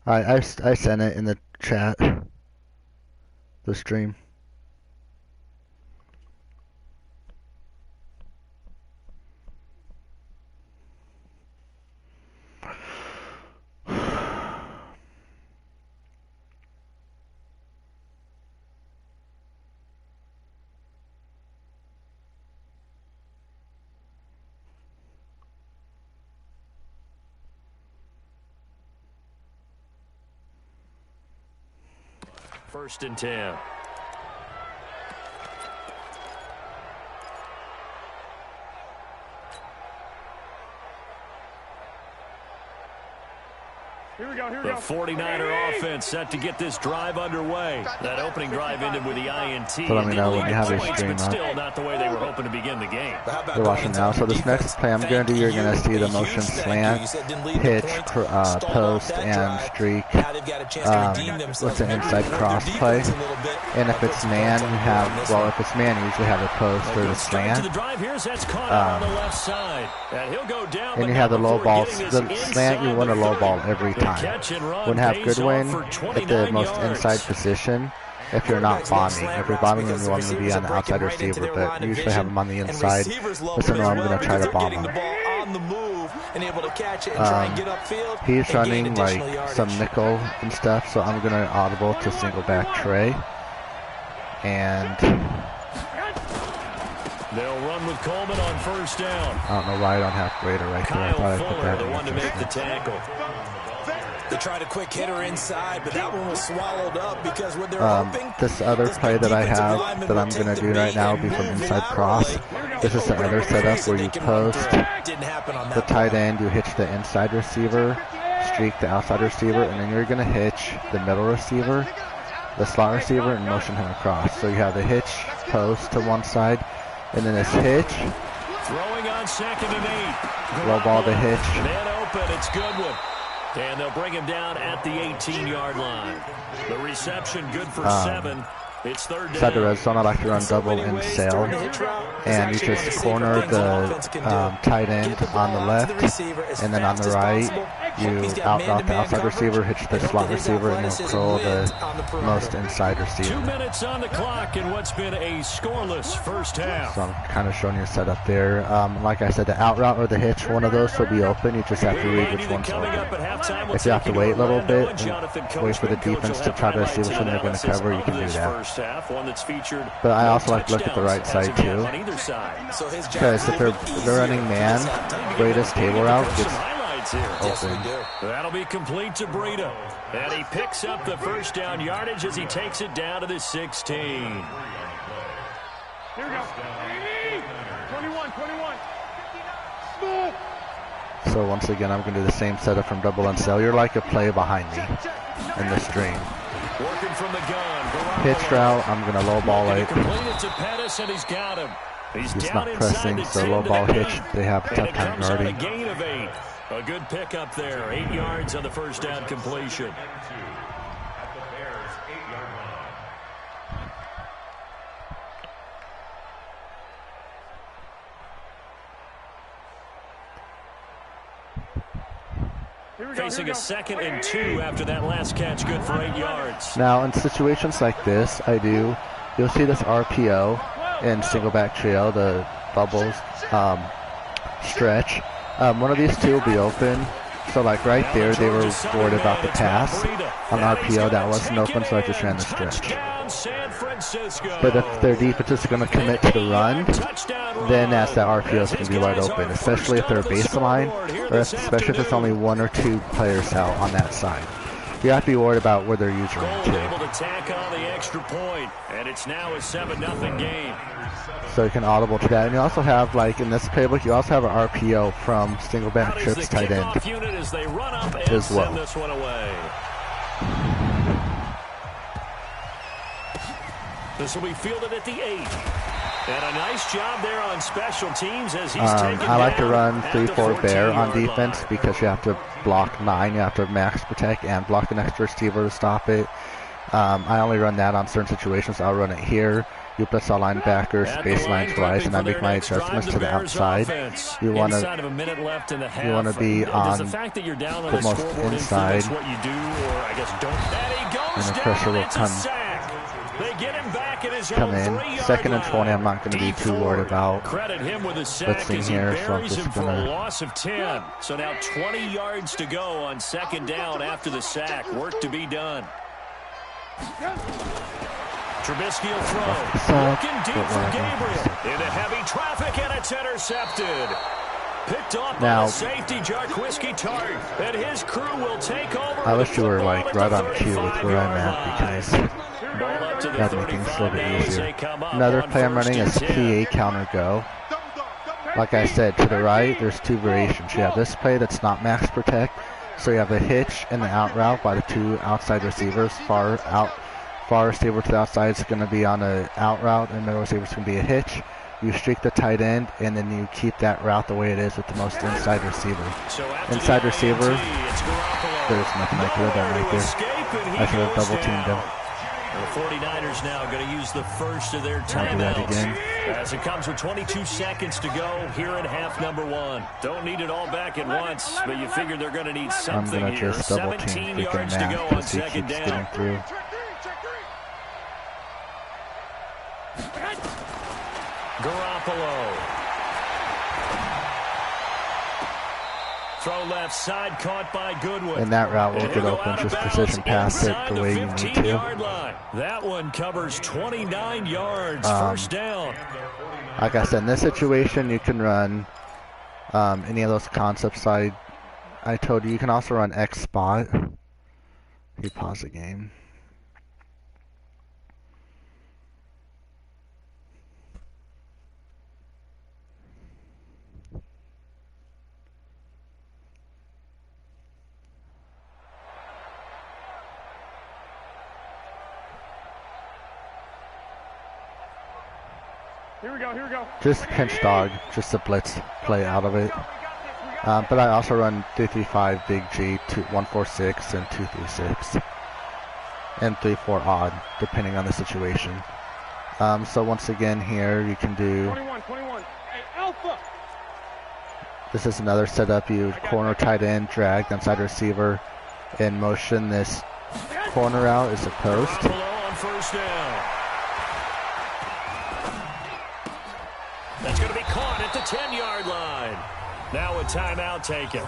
I sent it in the chat, the stream. First and 10. Here we go. The 49er offense set to get this drive underway. That opening drive ended with the INT. So let me know when you have your stream but up. still not the way they were hoping to begin the game. You're watching now. So this next play I'm going to do, you're going to see the motion slant, hitch, post, and streak. What's an inside cross play? And if it's man, you have, well, if it's man, you usually have a post or the slant. And you have the low ball. The slant, you want a low ball every time. Wouldn't have Goodwin at the most inside position if you're not bombing. If you're bombing, then you want him to be on the outside receiver, but you usually have him on the inside. This is what I'm going to try to bomb him. He's running like some nickel and stuff, so I'm going to audible to single back Trey. And they'll run with Coleman on first down. I don't know why I don't have Raider right there. I thought I put that the in one to make the tackle. They tried a quick hitter inside, but that one was swallowed up because when they're hoping. This other play that I have that I'm going to do right now will be from inside cross. This is the other setup where you post the tight end, you hitch the inside receiver, streak the outside receiver, and then you're going to hitch the middle receiver, the slot receiver, and motion him across. So you have the hitch post to one side, and then this hitch. Throwing on 2nd and 8. Low ball to hitch. Man open, it's Goodwin. And they'll bring him down at the 18-yard line. The reception good for 7. It's third down. Inside the red zone, I like to run double in sail. And you just corner the tight end on the left. And then on the right, you out route the outside receiver, hitch the slot receiver, and you'll curl the most inside receiver. 2 minutes on the clock in what's been a scoreless first half. So I'm kind of showing you a setup there. Like I said, the out route or the hitch, one of those will be open. You just have to read which one's open. If you have to wait a little bit and wait for the defense to try to see which one they're going to cover, you can do that. But I also like to look at the right side too. Because if they're running man, greatest table route gets open. That'll be complete to Breida. And he picks up the first down yardage as he takes it down to the 16. Here we go. 21. So once again, I'm going to do the same setup from double and cell. You're like a play behind me in the stream. Working from the gun. Pitch route, I'm going to low ball it. He's not pressing, so low ball hitch. They have a tough time guarding. A gain of 8. A good pickup there. 8 yards on the first down completion. Facing a 2nd and 2 after that last catch, good for 8 yards. Now, in situations like this, you'll see this RPO in single back trio, the bubbles stretch. One of these two will be open. So like right there, they were worried about the pass on RPO. That wasn't open, so I just ran the stretch. But if their defense is going to commit to the run, then that's that RPO is going to be wide open, especially if they're baseline, or especially if it's only 1 or 2 players out on that side. You have to be worried about where their user is too. Able to tack on the extra point, and it's now a 7-0 game. So you can audible to that. And you also have, like in this playbook, you also have an RPO from single back trips tight end as they run up and as well. Send this one away. This will be fielded at the 8. And a nice job there on special teams as he's taken I like to run 3-4 bear on defense because you have to block 9, you have to max protect and block the next receiver to stop it. I only run that on certain situations. I'll run it here You plus all linebackers, space lines rise, and I make my adjustments to the outside. You want to be on the most inside, and the pressure will come in. 2nd and 20, I'm not going to be too worried about blitzing here, so I'm just going to loss of 10. So now 20 yards to go on 2nd down after the sack. Work to be done. Trubisky will throw. Looking deep for Gabriel. Into heavy traffic, and it's intercepted. Picked off by the safety, Jarquiski Tart. And his crew will take over. I wish you were like right on cue with where I'm at, because that'd make things a little bit easier. Another play I'm running is PA counter go. Like I said, to the right, there's 2 variations. You have this play that's not max protect, so you have a hitch and the out route by the 2 outside receivers. Far receiver to the outside is going to be on an out route, and middle receiver is going to be a hitch. You streak the tight end, and then you keep that route the way it is with the most inside receiver. Inside receiver, there's nothing I could have done right there. I should have double teamed him. The 49ers now going to use the first of their timeouts as it comes with 22 seconds to go here in half number 1. Don't need it all back at once, but you figure they're going to need something I'm here. Just double 17 yards to go on 2nd down. Garoppolo. Throw left side, caught by Goodwin. And that route will get open, just precision pass it the way you need to. That one covers 29 yards, first down. Like I said, in this situation, you can run any of those concepts I told you. You can also run X spot. You pause the game. Here we go. Just pinch dog, just a blitz play out of it. But I also run 335 big G, 146 and 236, and 34 odd, depending on the situation. So once again here, you can do. 21. Hey, Alpha. This is another setup. You corner tight end, drag the inside receiver, in motion. This corner out is a post. On first down. That's going to be caught at the 10-yard line. Now a timeout taken.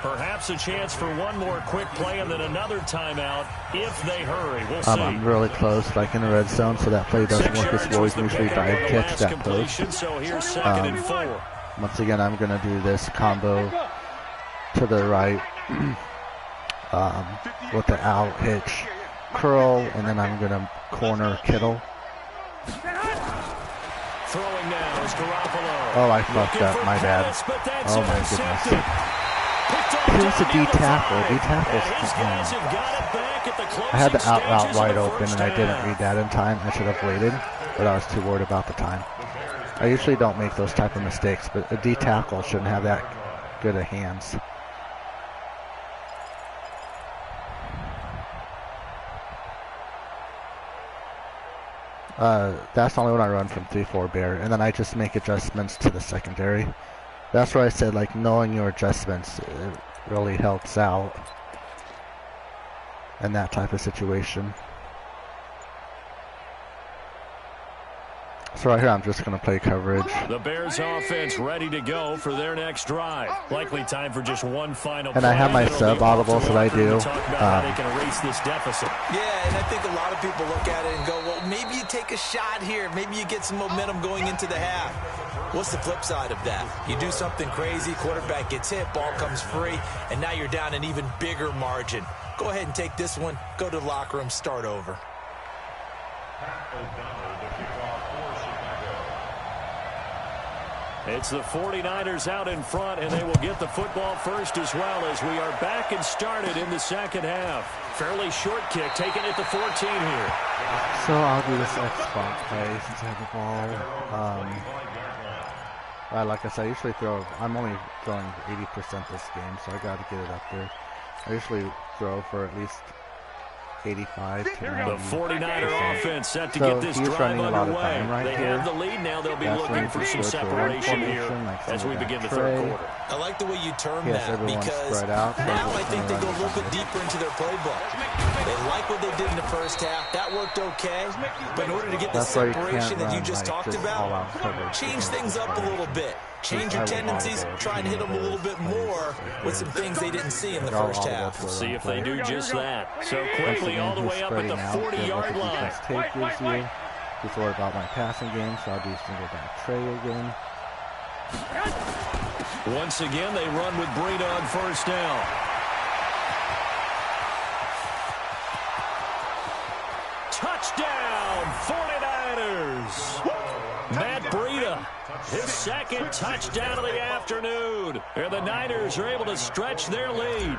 Perhaps a chance for one more quick play and then another timeout if they hurry. We'll see. I'm really close, like in the red zone, so that play doesn't work as well. Usually dive catch that post. So here's 2nd and 4. Once again, I'm going to do this combo to the right with the out hitch curl, and then I'm going to corner Kittle. Throwing now is Garoppolo. Oh, I fucked up. My bad. Oh, my goodness. Here's a D tackle. D tackles. I had the out route wide open, and I didn't read that in time. I should have waited, but I was too worried about the time. I usually don't make those type of mistakes, but a D tackle shouldn't have that good of hands. That's the only one I run from 3-4 bear, and then I just make adjustments to the secondary. That's where I said, like, knowing your adjustments, it really helps out in that type of situation. So right here, I'm just going to play coverage. The Bears offense ready to go for their next drive. Likely time for just one final and I have my sub audible, so I do. They can erase this deficit. Yeah, and I think a lot of people look at it and go, well, maybe you take a shot here. Maybe you get some momentum going into the half. What's the flip side of that? You do something crazy, quarterback gets hit, ball comes free, and now you're down an even bigger margin. Go ahead and take this one, go to the locker room, start over. It's the 49ers out in front, and they will get the football first as well as we are back and started in the second half. Fairly short kick taken at the 14 here. So I'll do this X spot play since I have the ball. Like I said, I usually I'm only throwing 80% this game, so I got to get it up there. I usually throw for at least 85 to 90. The 49er offense set to So get this he's drive running a lot of underway. time right They here. have the lead now. They'll be That's looking when for he some goes to a run separation here formation, like as we begin the tray. third quarter. I like the way you term Yes, that everyone's because spread out. now I think they go a little bit Behind. deeper into their playbook. They like what they did in the first half. That worked okay. But in order to get the That's why you separation can't that you run, just like, talked just about, all-out coverage. change things up a little bit. Change your tendencies, try and hit them a little bit more with some things they didn't see in the first half. See if they do just that. So quickly all the way up at the 40-yard line. Tape gives you. Just worry about my passing game, so I'll do single back tray again. Once again, they run with Breida on first down. Touchdown, 49ers! Matt Breida, his second touchdown of the afternoon. And the Niners are able to stretch their lead.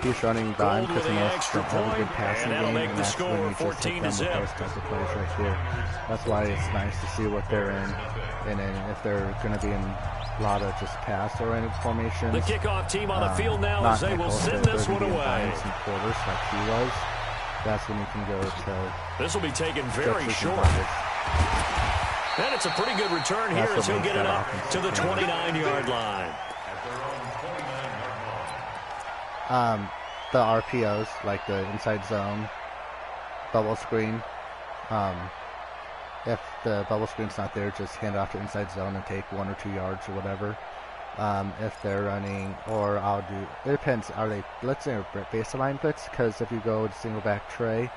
He's running dime because he knows extra to have a good point, passing and that'll game, make and the that's score when you just 14 hit to them with zip. those type of plays right here. That's why it's nice to see what they're in, and then if they're going to be in a lot of just pass-oriented formations. The kickoff team on the field now as they will send this one away. Some quarters like he was. That's when you can go to. This will be taken very short. And it's a pretty good return here as he'll get it up to the 29-yard line. The RPOs, like the inside zone, bubble screen. If the bubble screen's not there, just hand it off to inside zone and take 1 or 2 yards or whatever. If they're running, or I'll do, it depends, are they blitzing or baseline blitz? Because if you go to single back tray,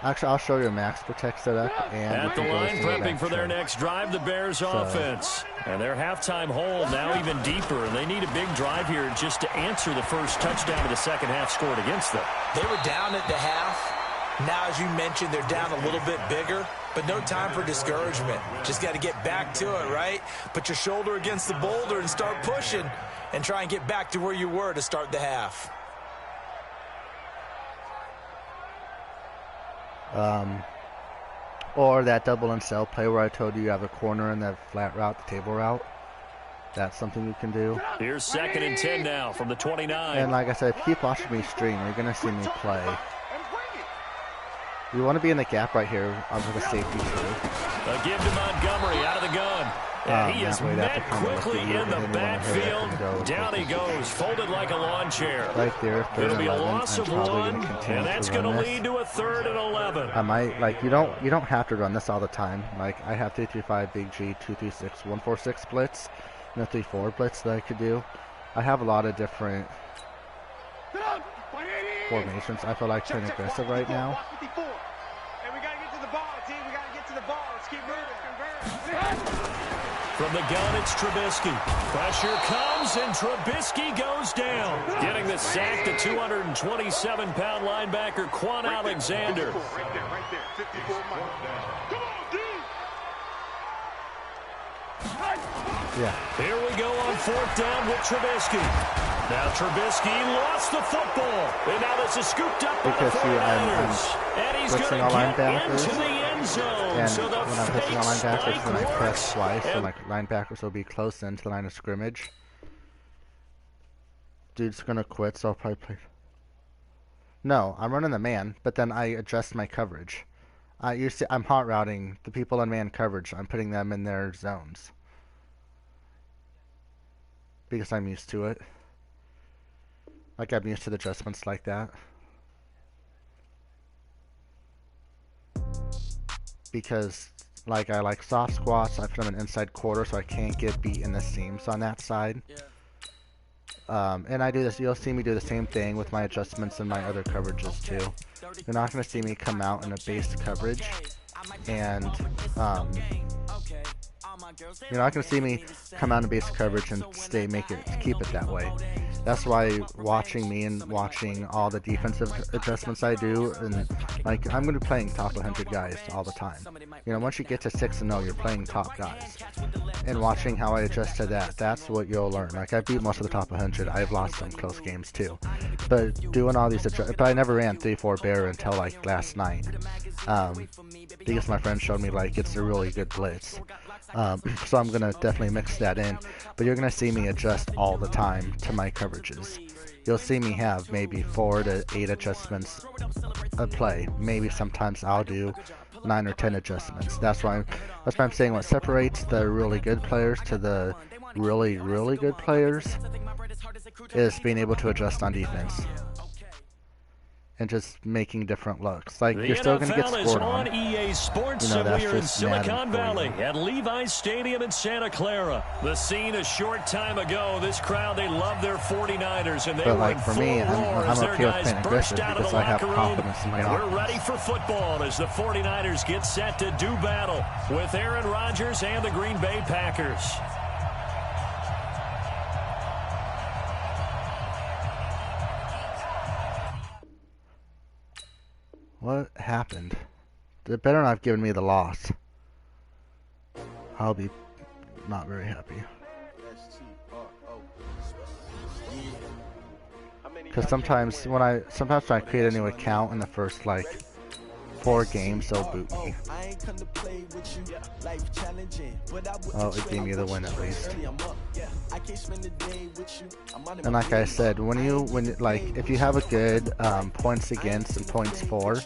actually I'll show you a max protect setup. And at the line prepping for their next drive, the Bears offense. And their halftime hold now even deeper, and they need a big drive here just to answer the first touchdown of the second half scored against them. They were down at the half. Now, as you mentioned, they're down a little bit bigger, but no time for discouragement. Just got to get back to it, right? Put your shoulder against the boulder and start pushing and try and get back to where you were to start the half. Or that double and sell play where I told you have a corner in that flat route, the table route. That's something you can do. Here's 2nd and 10 now from the 29. And like I said, keep watching me stream. You're going to see me play. You want to be in the gap right here with a safety too. A give to Montgomery out of the gun. And he is met quickly in the backfield. Down he goes, folded like a lawn chair. Right there, It'll be a loss of 1, and that's going to lead to a 3rd and 11. I might, like, you don't have to run this all the time. Like, I have 3-3-5, Big G, 2-3-6, 1-4-6 blitz, and a 3-4 blitz that I could do. I have a lot of different formations. I feel like playing aggressive right now. From the gun, it's Trubisky. Pressure comes, and Trubisky goes down. Getting the sack, the 227-pound linebacker, Quan Alexander. Yeah. Here we go on 4th down with Trubisky. Now Trubisky lost the football. And now this is scooped up by the 49ers. And he's going to get into the end zone. And so the when I'm pushing on linebackers, when I press works. twice, so like linebackers will be close into the line of scrimmage. Dude's going to quit, so I'll probably play. No, I'm running the man, but then I adjust my coverage. I'm hot routing the people in man coverage. I'm putting them in their zones. Because I'm used to it. Like, I'm used to the adjustments like that. Because, like, I like soft squats. I put them in inside quarter so I can't get beat in the seams on that side. And I do this. You'll see me do the same thing with my adjustments and my other coverages too. You're not going to see me come out in a base coverage and you're not going to see me come out in base coverage and keep it that way. That's why watching me and watching all the defensive adjustments I do, and like I'm going to be playing top 100 guys all the time. You know, once you get to 6-0, you're playing top guys. And watching how I adjust to that, that's what you'll learn. Like I beat most of the top 100. I've lost some close games too. But doing all these but I never ran 3-4 bear until like last night. Because my friend showed me like it's a really good blitz. So I'm going to definitely mix that in. But you're going to see me adjust all the time to my coverages. You'll see me have maybe 4 to 8 adjustments a play. Maybe sometimes I'll do 9 or 10 adjustments. That's why I'm saying what separates the really good players to the really, really good players is being able to adjust on defense. And just making different looks. Like, you're still going to get scored on. EA Sports, you know, that's we're in just Silicon Valley at Levi's Stadium in Santa Clara. The scene a short time ago. This crowd, they love their 49ers, and they were in full roar as their guys burst out of the locker room. We're ready for football as the 49ers get set to do battle with Aaron Rodgers and the Green Bay Packers. What happened? They better not have given me the loss. I'll be not very happy. Because sometimes when I create a new account in the first like 4 games, they'll boot me. Oh, it gave me the win at least. And like I said, if you have a good points against and points for,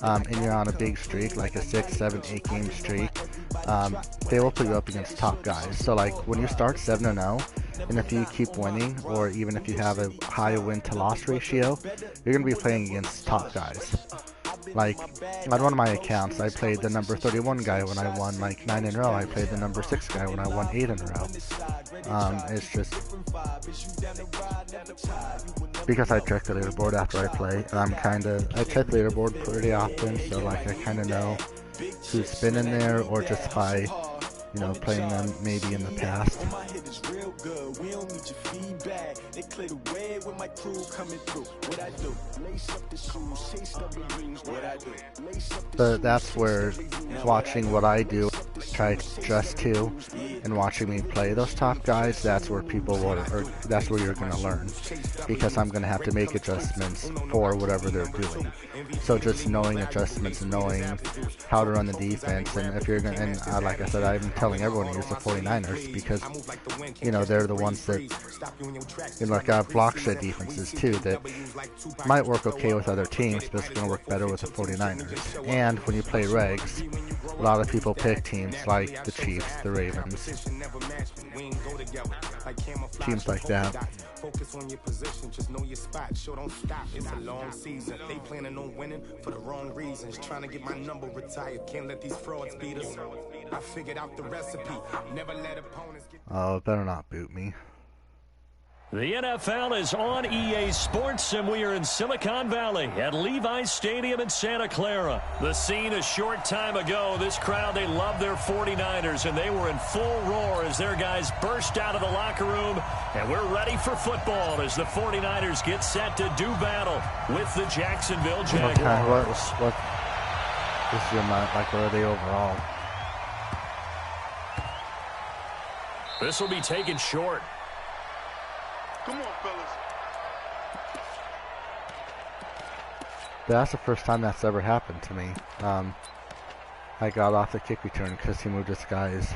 and you're on a big streak, like a 6, 7, 8 game streak, they will put you up against top guys. So like when you start 7-0, and if you keep winning, or even if you have a high win to loss ratio, you're going to be playing against top guys. Like, on one of my accounts, I played the number 31 guy when I won like 9 in a row. I played the number 6 guy when I won 8 in a row. It's just because I check the leaderboard after I play. I check the leaderboard pretty often, so like I kind of know who's been in there, or just by, you know, playing them maybe in the past. But that's where watching what I do, try to adjust to, and watching me play those top guys, that's where that's where you're going to learn, because I'm going to have to make adjustments for whatever they're doing. So just knowing adjustments and knowing how to run the defense, and if you're going, and like I said, I'm telling everyone to use the 49ers because, you know, they're the ones that, you know, like block shed defenses too that might work okay with other teams, but it's going to work better with the 49ers. And when you play regs, a lot of people pick teams like the Chiefs, the Ravens, teams like that. Focus on your position, just know your spot. Sure, don't stop. It's a long season. They planning on winning for the wrong reasons. Trying to get my number retired. Can't let these frauds beat us. I figured out the recipe. Never let opponents get. Oh, better not boot me. The NFL is on EA Sports, and we are in Silicon Valley at Levi's Stadium in Santa Clara. The scene a short time ago. This crowd, they love their 49ers, and they were in full roar as their guys burst out of the locker room. And we're ready for football as the 49ers get set to do battle with the Jacksonville Jaguars. What is your mind? Like, what are they overall? This will be taken short. Come on, fellas. That's the first time that's ever happened to me. I got off the kick return because he moved his guys.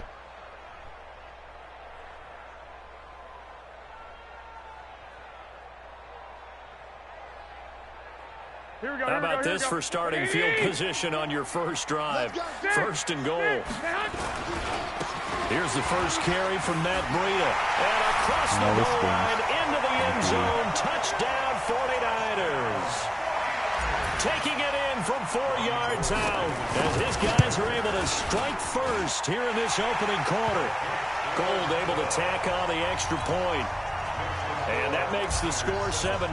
How about this for starting field position on your first drive? First and goal. Here's the first carry from Matt Breida. And across the goal line into the end zone. Touchdown 49ers. Taking it in from 4 yards out as his guys are able to strike first here in this opening quarter. Gold able to tack on the extra point. And that makes the score 7-0.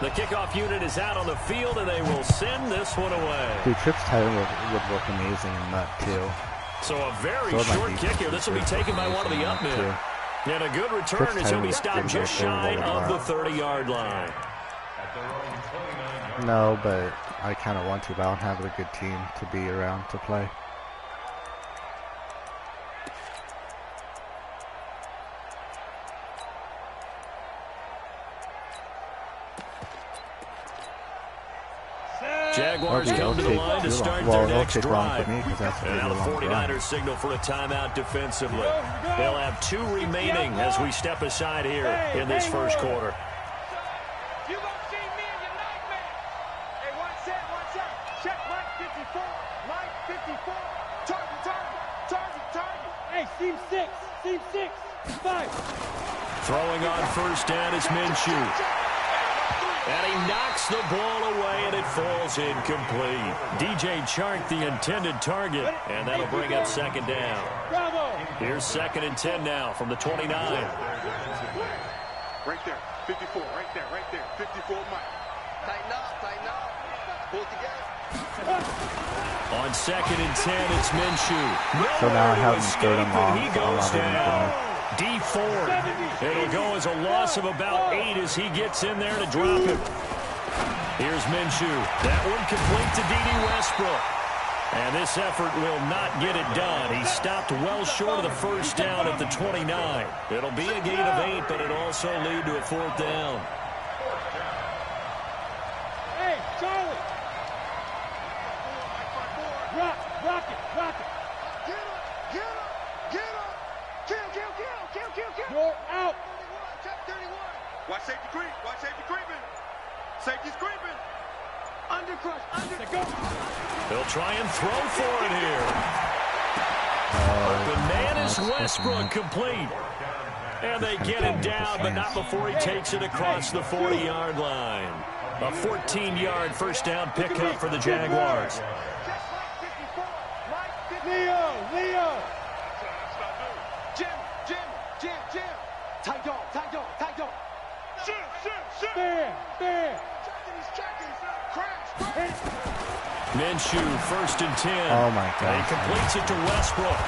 The kickoff unit is out on the field, and they will send this one away. Dude, Trips Titan would work amazing in that, too. So a very short kick here. This will be taken by one of the up men. And a good return as he'll be stopped just shy of the 30-yard line. No, but I kind of want to, but I don't have a good team to be around to play. Jaguars Jaguars come to the line to start their next drive. And now the 49ers signal for a timeout defensively. They'll have 2 remaining as we step aside here in this first quarter. You gonna see me in your nightmare. Hey, watch out. Check Mike 54. Mike 54. Target. Hey, seam 6. 5. Throwing on first down is Minshew. And he knocks the ball away, and it falls incomplete. DJ Chark, the intended target, and that'll bring up second down. Here's 2nd and 10 now from the 29. Right there, 54, right there. 54, Mike. Tighten up. Pull it together. On 2nd and 10, it's Minshew. So now I have him third and long. He goes down. D Ford. It'll go as a loss of about 8 as he gets in there to drop him. Here's Minshew. That one complete to D.D. Westbrook. And this effort will not get it done. He stopped well short of the first down at the 29. It'll be a gain of 8, but it'll also lead to a 4th down. Hey, Charlie. Rock it. Kill. You're out. Watch safety creeping. Safety's creeping. Under. Go. They'll try and throw for it here. Bananas Westbrook complete. And they get him down, but not before he takes it across the 40-yard line. A 14-yard first down pickup for the Jaguars. Leo. Jim. Tight dog. Shit. Fair. Crash. Minshew, 1st and 10. Oh, my God. And he completes it to Westbrook.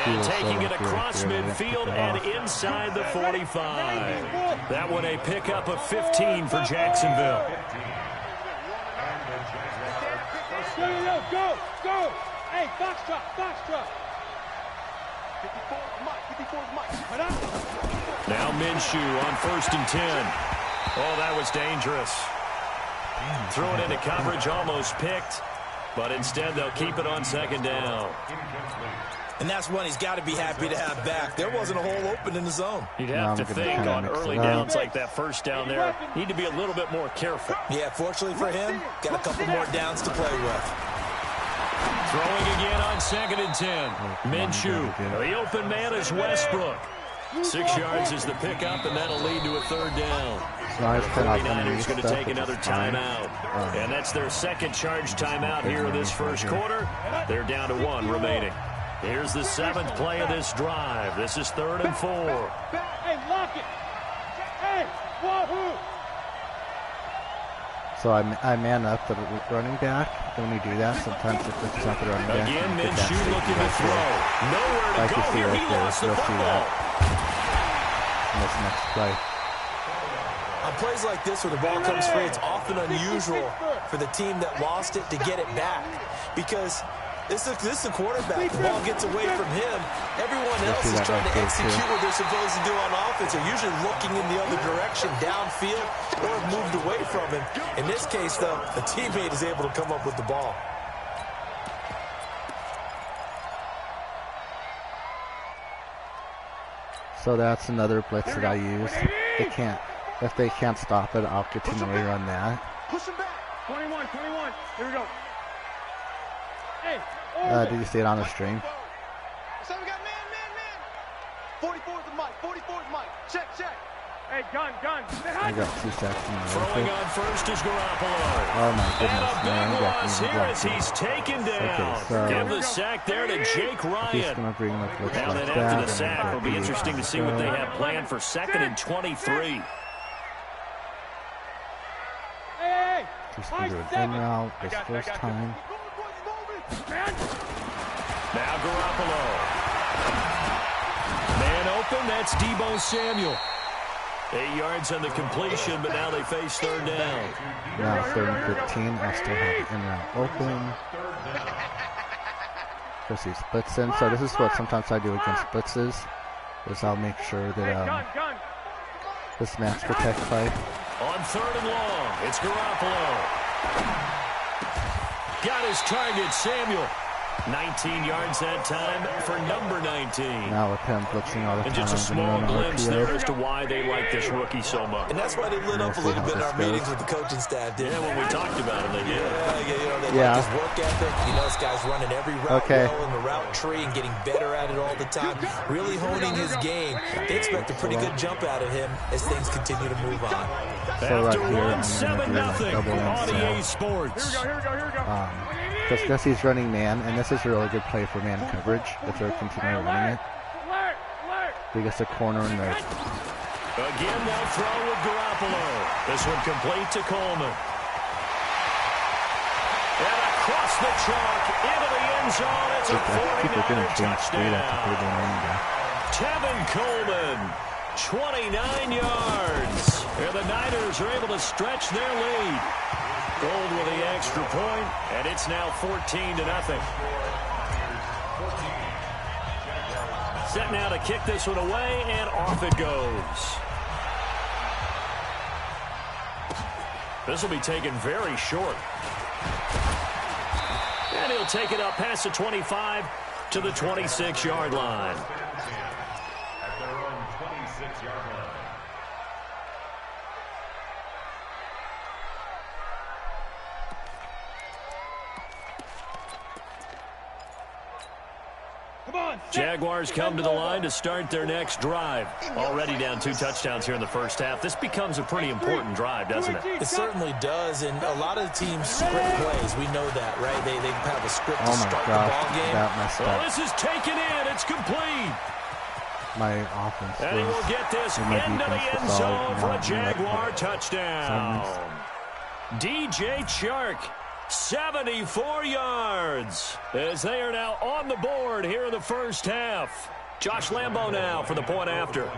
And taking it across right midfield and inside the 45. That one a pickup of 15 for Jacksonville. Go. Hey, box truck. 54 Mike. Now Minshew on 1st and 10. Oh, that was dangerous. Threw it into coverage, almost picked. But instead, they'll keep it on 2nd down. And that's one he's got to be happy to have back. There wasn't a hole open in the zone. You'd have to think on early downs like that first down there, need to be a little bit more careful. Yeah, fortunately for him, got a couple more downs to play with. Throwing again on 2nd and 10. Minshew. The open man is Westbrook. 6 yards is the pickup, and that'll lead to a 3rd down. Nice. 49ers going to take another timeout. And that's their 2nd charge timeout here in this first quarter. They're down to 1 remaining. Here's the 7th play of this drive. This is 3rd and 4. Hey, lock it. Hey, wahoo. So I man up the running back. When we do that, sometimes if it's not the running back, again, Minshew looking to throw. Nowhere to go here. He lost the football. In this next play. On plays like this where the ball comes free, it's often unusual for the team that lost it to get it back. Because this is a quarterback. The ball gets away from him. Everyone else is trying to execute what they're supposed to do on offense. They're usually looking in the other direction, downfield, or have moved away from him. In this case, though, a teammate is able to come up with the ball. So that's another blitz that I use. If they can't stop it, I'll continually run that. Push him back. 21. Here we go. Hey. Did you see it on the stream? So we got man. 44 is Mike. Check. Hey, gun. I got 2 sacks in the Throwing on first is Garoppolo. Oh my goodness, and a man. big loss here as he's taken down. Okay, so give the sack there to Jake he's Ryan. gonna bring the blitz Now like then that, after the and sack, then it'll be interesting to see what they have planned for 2nd and 23. Hey. Just gonna do an in route this first time. Now Garoppolo. Man open, that's Deebo Samuel. 8 yards on the completion, but now they face 3rd down. Now 3rd and 15, I still have the in route open. Because he splits in. So this is what sometimes I do against blitzes, is I'll make sure that this match protect play. On 3rd and long, it's Garoppolo. got his target, Samuel. 19 yards that time for number 19. Now with him blitzing all the time. And just a small glimpse there as to why they like this rookie so much. And that's why they lit up a little bit in our meetings with the coaching staff, didn't when we talked about it, they did. They like his work ethic. This guy's running every route well in the route tree and getting better at it all the time. Really honing his game. They expect a pretty good jump out of him as things continue to move on. So After right here, 1-7-0 on EA Sports. Here we go. Just because he's running man, and this is a really good play for man coverage if they're continuing running it. He gets a corner and right. Again, they'll throw with Garoppolo. This one complete to Coleman. And across the chalk into the end zone. It's a 49er touchdown. Tevin Coleman, 29 yards. And the Niners are able to stretch their lead. Gold with the extra point, and it's now 14-0. Set now to kick this one away, and off it goes. This will be taken very short. And he'll take it up past the 25 to the 26-yard line. At their own 26-yard line. Jaguars come to the line to start their next drive. Already down 2 touchdowns here in the first half. This becomes a pretty important drive, doesn't it? It certainly does, and a lot of the teams script plays. We know that, right? They have a script to start the ball game. That messed up. This is taken in. It's complete. My offense. And he will get this into the end zone for a Jaguar touchdown. DJ Chark. 74 yards as they are now on the board here in the first half. Josh Lambo now for the point after.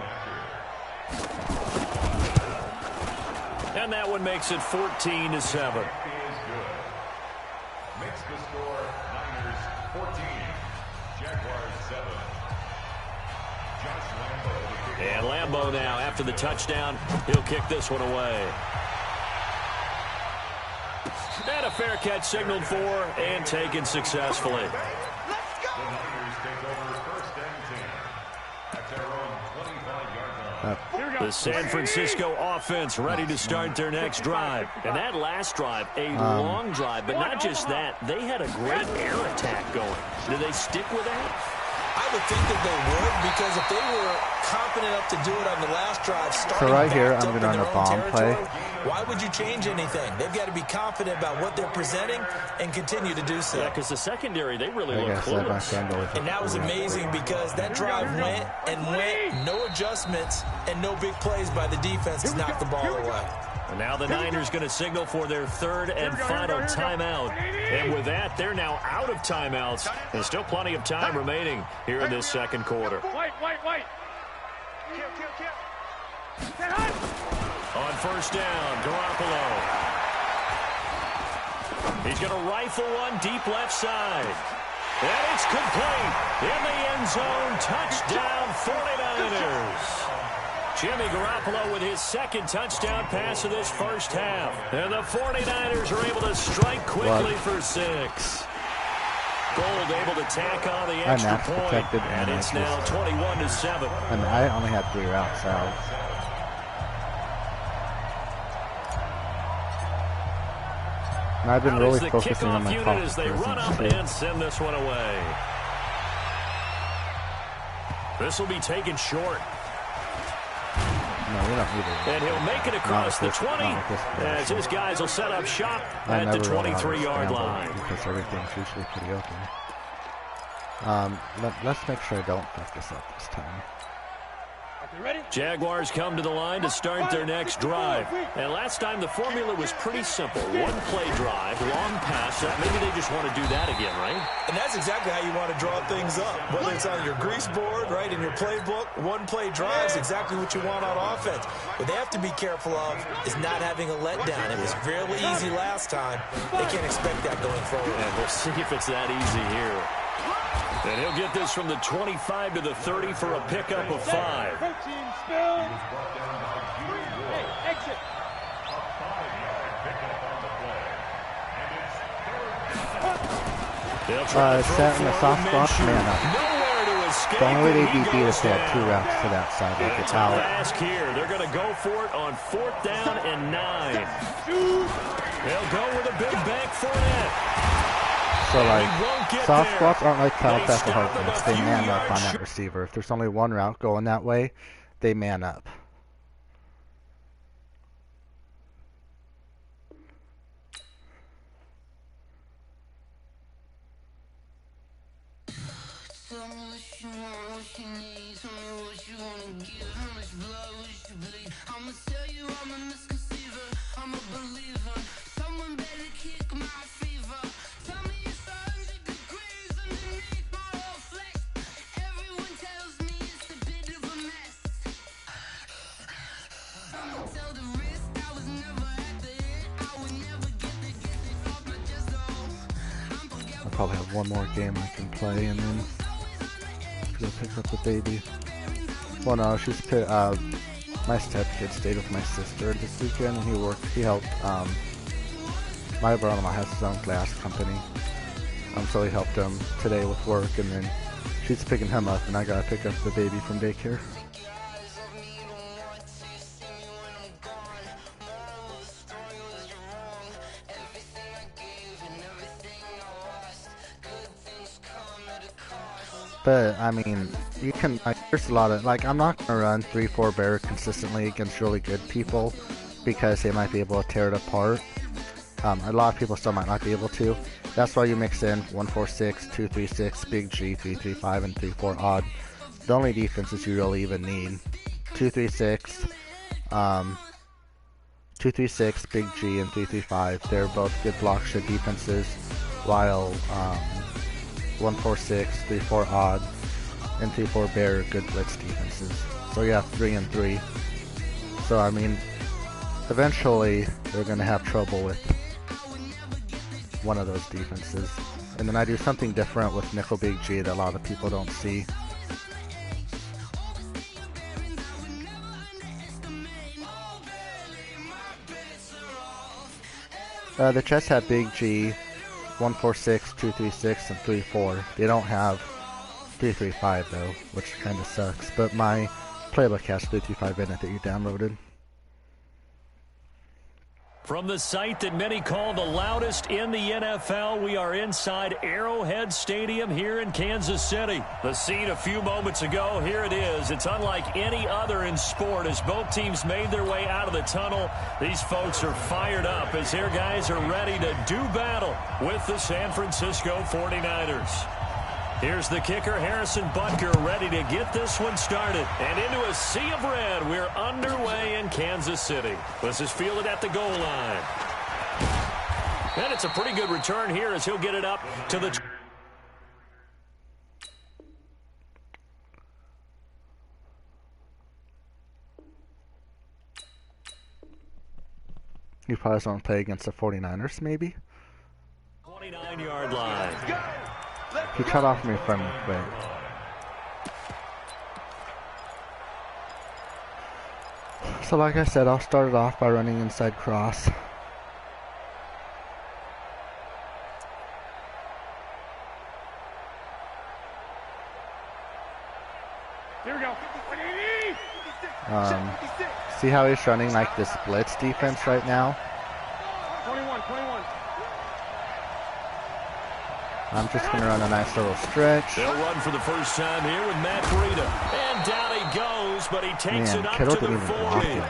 And that one makes it 14-7. Makes the score Niners 14, Jaguars 7. Josh Lambo. And Lambo now after the touchdown, he'll kick this one away. And a fair catch signaled for and taken successfully. The Niners take over first and 10 at their own 25-yard line. The San Francisco offense ready to start their next drive. And that last drive, a long drive, but not just that. They had a great air attack going. Do they stick with that? I would think that they would, because if they were confident enough to do it on the last drive, starting so right here, back I'm up going to in run a bomb play. Why would you change anything? They've got to be confident about what they're presenting and continue to do so. Yeah, because the secondary, they really look clueless. And that was amazing because that drive went, no adjustments and no big plays by the defense to knock the ball away. And now the Niners going to signal for their third and final timeout. And with that, they're now out of timeouts. There's still plenty of time remaining here in this second quarter. White. On first down, Garoppolo. He's going to rifle one deep left side. And it's complete. In the end zone, touchdown 49ers. Jimmy Garoppolo with his second touchdown pass of this first half. And the 49ers are able to strike quickly for 6. Gold able to tack on the extra point. And it's now 21-7. And I only had 3 routes out. And I've been really focusing on my unit as they run up and send this one away. This will be taken short. No, we don't need it. And he'll make it across the 20 as his guys will set up shop at the 23-yard line. Because everything's usually pretty open. Let's make sure I don't fuck this up this time. Jaguars come to the line to start their next drive. And last time the formula was pretty simple. One play drive, long pass. Maybe they just want to do that again, right? And that's exactly how you want to draw things up. Whether it's on your grease board, right, in your playbook, one play drive is exactly what you want on offense. What they have to be careful of is not having a letdown. It was fairly easy last time. They can't expect that going forward. And we'll see if it's that easy here. And he'll get this from the 25 to the 30 for a pickup of 5. Protein spill. Hey, exit. A 5-yard pickup on the play. And it's third down. Set in the soft spot, man up. The only way they beat is they had 2 routes to that side. Like it's out. Here. They're going to go for it on 4th down and 9. They'll go with a big bank for it. So, like, soft spots aren't like Kyle Becker hardness. They man up on that receiver. If there's only 1 route going that way, they man up. Probably have 1 more game I can play and then go pick up the baby. Well, no, she's my stepkid stayed with my sister this weekend and he helped. My brother-in-law has his own glass company, so he helped him today with work, and then she's picking him up and I gotta pick up the baby from daycare. But, I mean, you can, like, there's a lot of, like, I'm not going to run 3-4 bear consistently against really good people because they might be able to tear it apart. A lot of people still might not be able to. That's why you mix in 1-4-6, 2-3-6, big G, 3-3-5, and 3-4 odd. The only defenses you really even need. 2-3-6, 2-3-6, big G, and 3-3-5. They're both good block shit defenses, while, 1-4-6, 3-4 odd, and 3-4 bear good blitz defenses. So you have 3 and 3. So I mean, eventually they're gonna have trouble with one of those defenses. And then I do something different with nickel big G that a lot of people don't see. The Jets have big G, 1-4-6, 2-3-6, and 3-4. They don't have 3-3-5 though, which kind of sucks. But my playbook has 3-3-5 in it that you downloaded. From the site that many call the loudest in the NFL, we are inside Arrowhead Stadium here in Kansas City. The scene a few moments ago, here it is. It's unlike any other in sport as both teams made their way out of the tunnel. These folks are fired up as their guys are ready to do battle with the San Francisco 49ers. Here's the kicker, Harrison Butker, ready to get this one started. And into a sea of red, we're underway in Kansas City. This is fielded at the goal line. And it's a pretty good return here as he'll get it up to the... You probably want to play against the 49ers, maybe? 29-yard line. He cut off me from me quick. So like I said, I'll start it off by running inside cross. Here we go. See how he's running like this blitz defense right now? 21. I'm just going to run a nice little stretch. They'll run for the first time here with Matt Breida. And down he goes, but he takes it up Kittle to the didn't even block 40. him.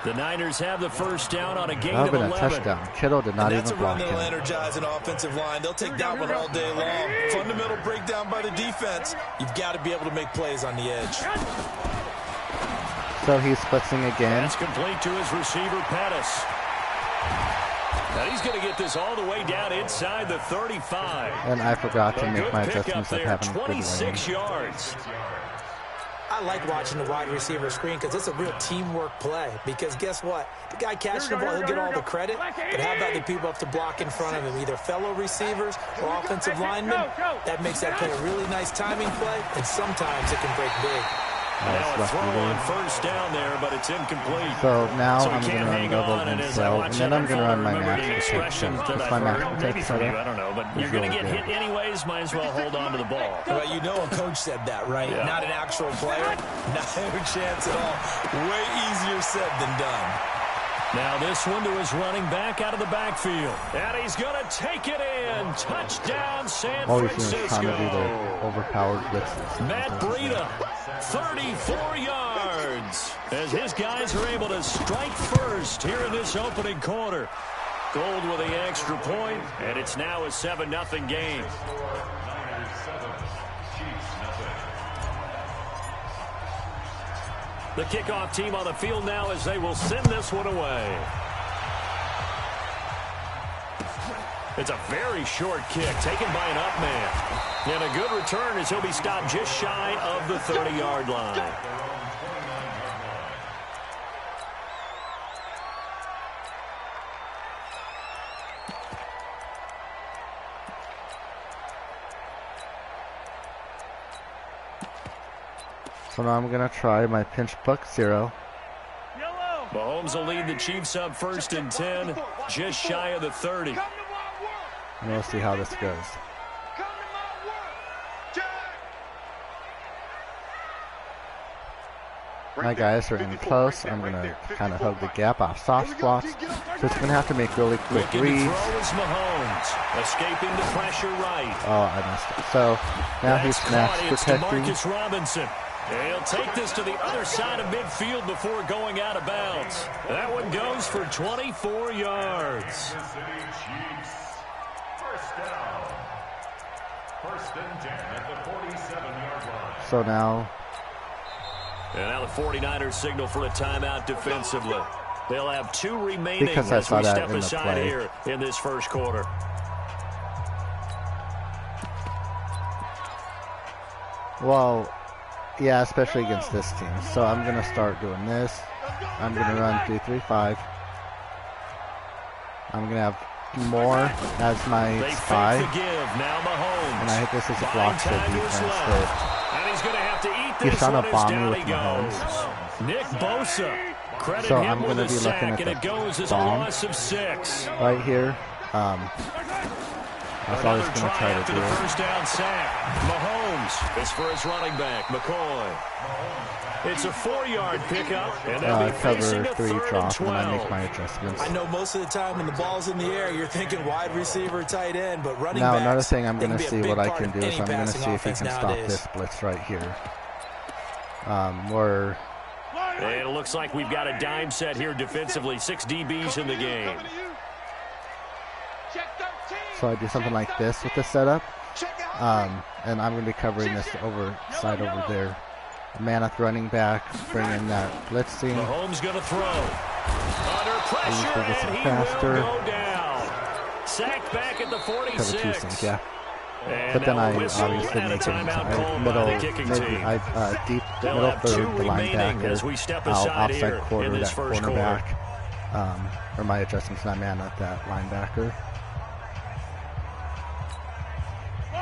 The Niners have the first down on a gain That of would have 11. been a touchdown. Kittle did not even block That's a run him. that'll energize an offensive line. They'll take that one all day long. Fundamental breakdown by the defense. You've got to be able to make plays on the edge. So he's blitzing again. That's complete to his receiver, Pettis. Now he's going to get this all the way down inside the 35. And I forgot to make my adjustments of there, having good 26 lane. yards. I like watching the wide receiver screen because it's a real teamwork play. Because guess what? The guy catching the ball, he'll get all the credit. But how about the people up to block in front of him? Either fellow receivers or offensive linemen. That makes that play a really nice timing play. And sometimes it can break big. Now a throw on first down there, but it's incomplete. So now So I'm going to run double and slow, and then I'm going to run my max protection. It's my max protection. I don't know, but you're going to get hit anyways. Might as well hold on to the ball. Well, you know a coach said that, right? Yeah. Not an actual player. Not a chance at all. Way easier said than done. Now this one to his running back out of the backfield. And he's going to take it in. Touchdown, San All he's doing is Francisco. trying to do the overpowered blitzes. Matt Breida, 34 yards. As his guys are able to strike first here in this opening quarter. Gold with the extra point, and it's now a 7-0 game. The kickoff team on the field now as they will send this one away. It's a very short kick taken by an up man. And a good return as he'll be stopped just shy of the 30-yard line. So now I'm going to try my pinch buck 0. Mahomes will lead the Chiefs up 1st and 10, just shy of the 30. And we'll see how this goes. My guys are in close. I'm going to kind of hug the gap off soft spots. So it's going to have to make really quick reads. Throw is Mahomes, escaping the pressure right. Oh, I missed it. So now he's max protecting. It's Robinson. He'll take this to the other side of midfield before going out of bounds. That one goes for 24 yards. Kansas City Chiefs. First down. 1st and 10 at the 47-yard line. So now. And now the 49ers signal for a timeout defensively. They'll have 2 remaining Because I as saw we that step in the aside play. here in this first quarter. Well, yeah, especially against this team. So I'm going to start doing this. I'm going to run 3-3-5. I'm going to have more as my spy. Now Mahomes. And I hit this as a block for defense. And he's going to have to eat this. He's trying to bomb me down with he Mahomes. Nick Bosa. Credit So him I'm with going to a be sack, looking at and it the goes as a bomb loss of 6. right here. That's all he's going to try to do. The first down sack. Mahomes is for his running back, McCoy. It's a 4-yard pickup, and they'll be facing cover a 3 3rd drop, and and I 12. make my adjustments. I know most of the time when the ball's in the air, you're thinking wide receiver, tight end, but running Now backs, another thing I'm they going to can be a see big what I part can of do is any I'm going to passing see if he offense can stop nowadays. this blitz right here. Where And it looks like we've got a dime set here defensively. 6 DBs in the game. so I do something like this with the setup, and I'm going to be covering this side over there. Manath running back, bring in that blitzing. Mahomes going to throw. Under pressure, and he will go down. Sacked back at the 46. Cover 2 sync, yeah. And But then now I a whistle obviously and a make it timeout called middle, by the kicking team. deep They'll middle have 2 third, the remaining as we step linebacker, aside outside here quarter, in this that first cornerback, or my adjustments, not man at that linebacker.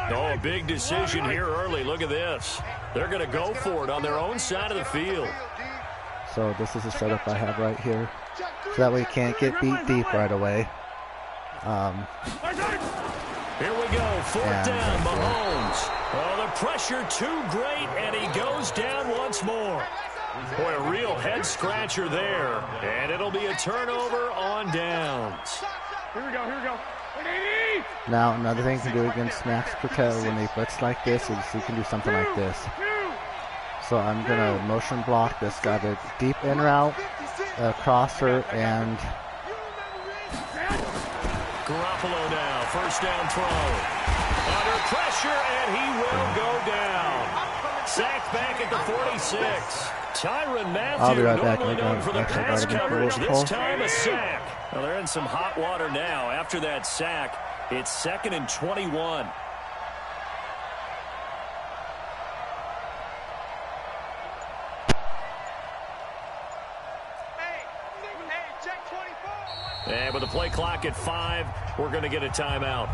Oh, a big decision here early. Look at this. They're going to go for it on their own side of the field. So this is the setup I have right here. So that way you can't get beat deep right away. Here we go, 4th down, Mahomes. Oh, the pressure too great, and he goes down once more. Boy, a real head-scratcher there, and it'll be a turnover on downs. Here we go, here we go. Now another thing you can do against Max Protect when they blitz like this is you can do something like this. So I'm going to motion block this guy, the deep in route, crosser, and Garoppolo now, 1st down throw. Under pressure, and he will go down. Sacked back at the 46. Tyrann Mathieu, I'll be right back. normally known for the Actually, pass gotta be coverage, political. this time a sack. Well, they're in some hot water now. After that sack, it's 2nd and 21. And with the play clock at 5, we're going to get a timeout.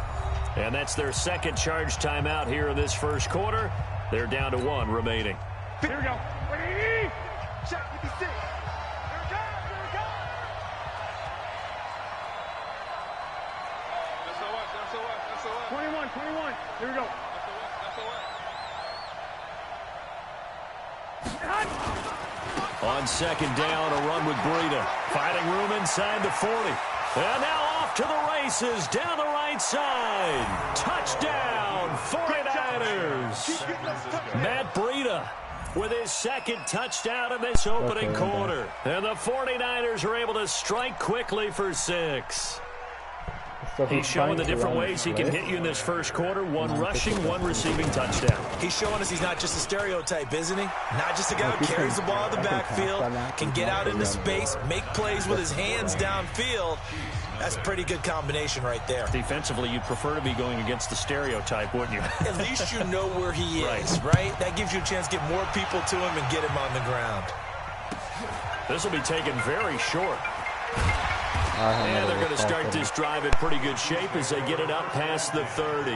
And that's their 2nd charge timeout here in this first quarter. They're down to 1 remaining. Here we go. Check 56. Here it goes. Here it goes. That's the what. 21. Here we go. On second down, a run with Breida. Finding room inside the 40. And now off to the races, down the right side. Touchdown, 49ers. Matt Breida with his second touchdown in this opening quarter. And the 49ers are able to strike quickly for 6. He's showing the different ways he can hit you in this first quarter. One rushing, one receiving touchdown. He's showing us he's not just a stereotype, isn't he? Not just a guy who carries the ball in the backfield, can get out into space, make plays with his hands downfield. That's a pretty good combination right there. Defensively, you'd prefer to be going against the stereotype, wouldn't you? At least you know where he is, right? That gives you a chance to get more people to him and get him on the ground. This will be taken very short. And they're going to start this drive in pretty good shape as they get it up past the 30.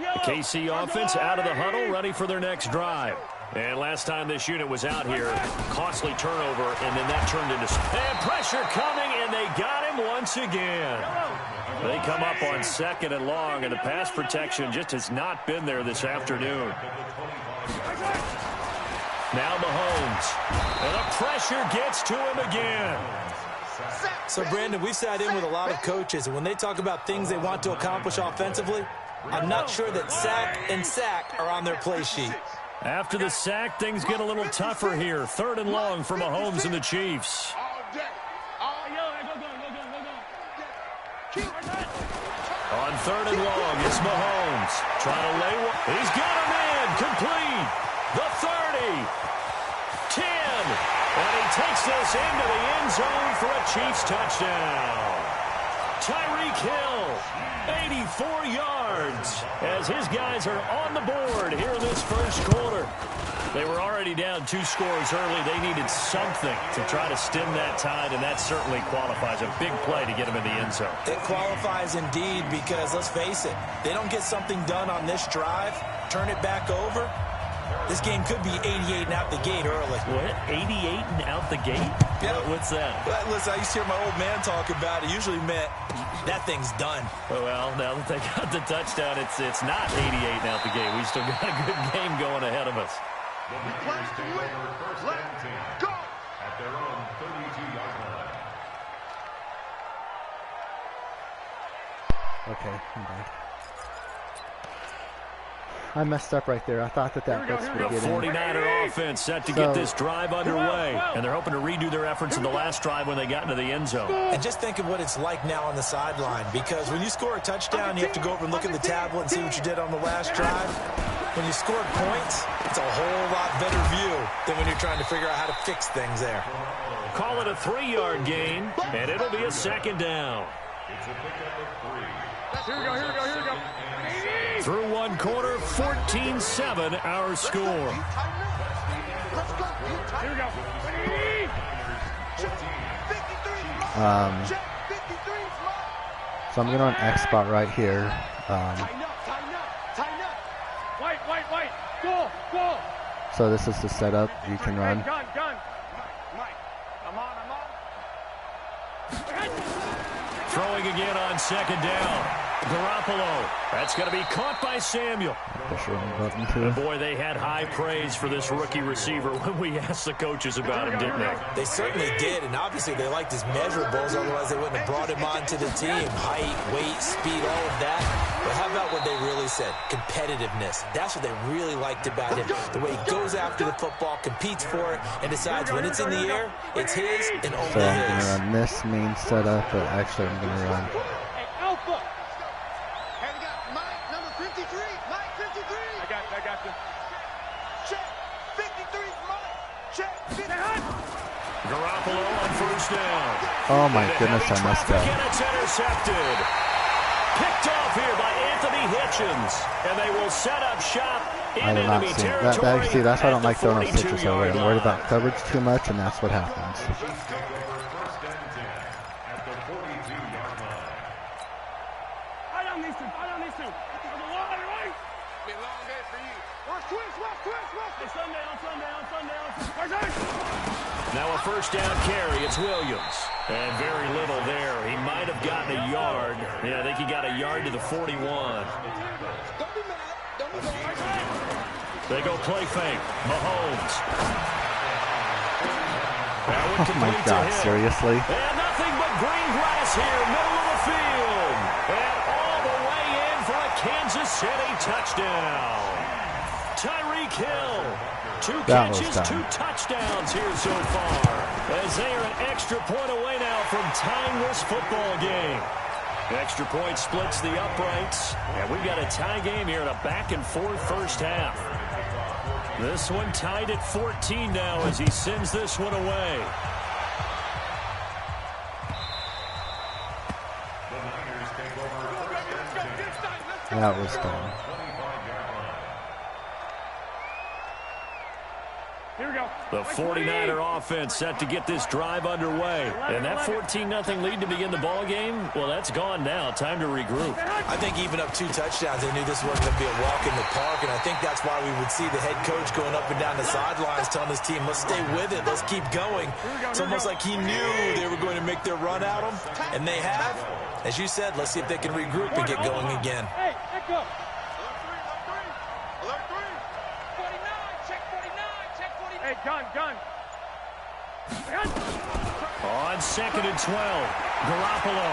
The KC offense out of the huddle, ready for their next drive. And last time this unit was out here, costly turnover, and then that turned into pressure coming, and they got him once again. They come up on second and long, and the pass protection just has not been there this afternoon. Now Mahomes, and the pressure gets to him again. So, Brandon, we've sat in with a lot of coaches, and when they talk about things they want to accomplish offensively, I'm not sure that sack and sack are on their play sheet. After the sack, things get a little tougher here. Third and long for Mahomes and the Chiefs. On third and long, it's Mahomes. Trying to lay one. He's got him in. Complete. The 30. 10. And he takes this into the end zone for a Chiefs touchdown. Tyreek Hill, 84 yards, as his guys are on the board here in this first quarter. They were already down 2 scores early. They needed something to try to stem that tide, and that certainly qualifies. A big play to get them in the end zone. It qualifies indeed because, let's face it, they don't get something done on this drive, turn it back over, this game could be 88 and out the gate early. What? 88 and out the gate? Yeah. What's that? Well, listen, I used to hear my old man talk about it. Usually meant that thing's done. Well, now that they got the touchdown, it's not 88 and out the gate. We still got a good game going ahead of us. Let's go! At their own 32-yard line. Okay, I'm back. I messed up right there. I thought that blitz would get in. The 49er offense set to get this drive underway, and they're hoping to redo their efforts in the last drive when they got into the end zone. And just think of what it's like now on the sideline, because when you score a touchdown, you have to go over and look at the tablet and see what you did on the last drive. When you score points, it's a whole lot better view than when you're trying to figure out how to fix things there. Call it a 3-yard gain, and it'll be a second down. It's a pickup of 3. Here we go. Through one quarter, 14-7 our score. Here we go. So I'm going on X spot right here. Tighten up. White. Go. So this is the setup. You can run. Gun. Mike, I'm on. Throwing again on second down. Garoppolo. That's going to be caught by Samuel. Button too. And boy, they had high praise for this rookie receiver when we asked the coaches about him, didn't they? They certainly did, and obviously they liked his measurables, otherwise they wouldn't have brought him onto the team. Height, weight, speed, all of that. But how about what they really said? Competitiveness. That's what they really liked about him. The way he goes after the football, competes for it, and decides when it's in the air, it's his and only So I'm going his. to run this main setup, but actually I'm going to run. Alpha. And we got Mike, number 53. Mike, 53. I got you. Check. 53's Mike. Check. 50. Garoppolo on first down. Oh my goodness, I messed up. And it's intercepted. Picked off here by Anthony Hitchens. And they will set up shop I did not see that. See, that's why I don't like throwing those pitches away. I'm worried about coverage too much, and that's what happens. Now a first down carry. It's Williams. And very little there. He might have gotten a yard. Yeah, I think he got a yard to the 41. They go play fake. Mahomes. Oh my God, seriously? And nothing but green grass here, middle of the field. And all the way in for a Kansas City touchdown. Tyreek Hill. 2 catches, 2 touchdowns here so far. As they are an extra point away now from tying this football game. Extra point splits the uprights. And we've got a tie game here in a back-and-forth first half. This one tied at 14 now as he sends this one away. That was dumb. The 49er offense set to get this drive underway. And that 14-0 lead to begin the ball game, well, that's gone now. Time to regroup. I think even up 2 touchdowns, they knew this wasn't going to be a walk in the park, and I think that's why we would see the head coach going up and down the sidelines telling his team, let's stay with it, let's keep going. It's almost like he knew they were going to make their run at him, and they have. As you said, let's see if they can regroup and get going again. Hey, let go. Hey, gun. On 2nd and 12, Garoppolo.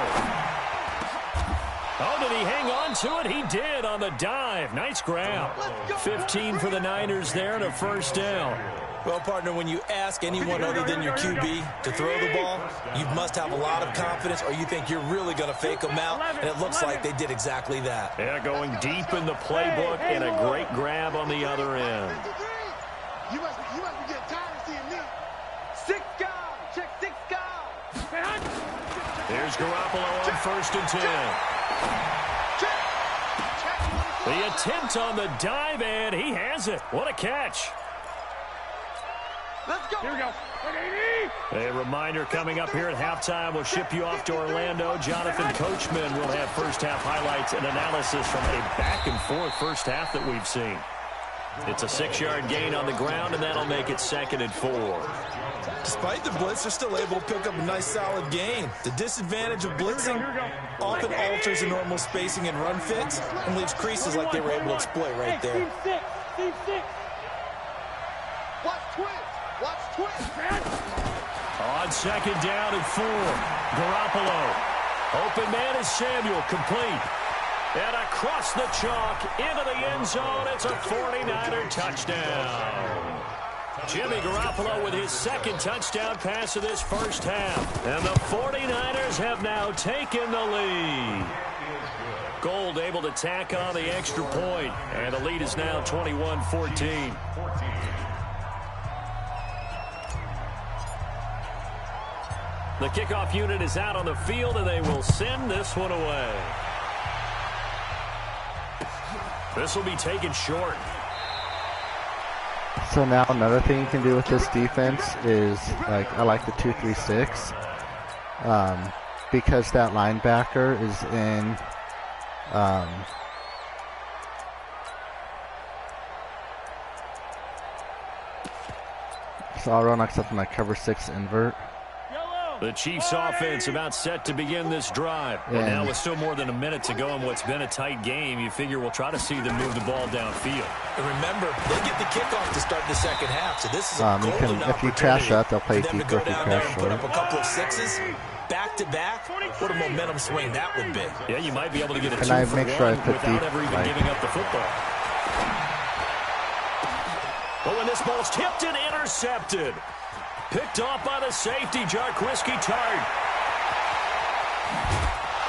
Oh, did he hang on to it? He did on the dive. Nice grab. 15 for the Niners there and a first down. Well, partner, when you ask anyone other than your QB to throw the ball, you must have a lot of confidence or you think you're really going to fake them out, and it looks like they did exactly that. Yeah, going deep in the playbook and a great grab on the other end. You must be getting tired of seeing me. 6 guys. Check 6 guys. Here's Garoppolo on 1st and 10. The attempt on the dive, and he has it. What a catch. Let's go. Here we go. A reminder coming up here at halftime. We'll ship you off to Orlando. Jonathan Coachman will have first half highlights and analysis from a back-and-forth first half that we've seen. It's a 6-yard gain on the ground, and that'll make it 2nd and 4. Despite the blitz, they're still able to pick up a nice, solid gain. The disadvantage of blitzing often alters the normal spacing and run fits and leaves creases like they were able to exploit right there. Team 6. Watch twist. On 2nd down and 4, Garoppolo. Open man is Samuel, complete. And across the chalk, into the end zone, it's a 49er touchdown. Jimmy Garoppolo with his 2nd touchdown pass of this first half. And the 49ers have now taken the lead. Gold able to tack on the extra point, and the lead is now 21-14. The kickoff unit is out on the field, and they will send this one away. This will be taken short. So now another thing you can do with this defense is, like, I like the 2-3-6, because that linebacker is in, so I'll run like something like cover 6 invert. The Chiefs offense about set to begin this drive. And now with still more than a minute to go in what's been a tight game, you figure we'll try to see them move the ball downfield. And remember, they get the kickoff to start the second half, so this is a golden if you crash up, they'll play deeper if you crash put up a couple of 6s back-to-back. What a momentum swing that would be. Yeah, you might be able to get a 2 for 1 without ever even giving up the football. But when this ball's tipped and intercepted, picked off by the safety, Jarquiski Tart.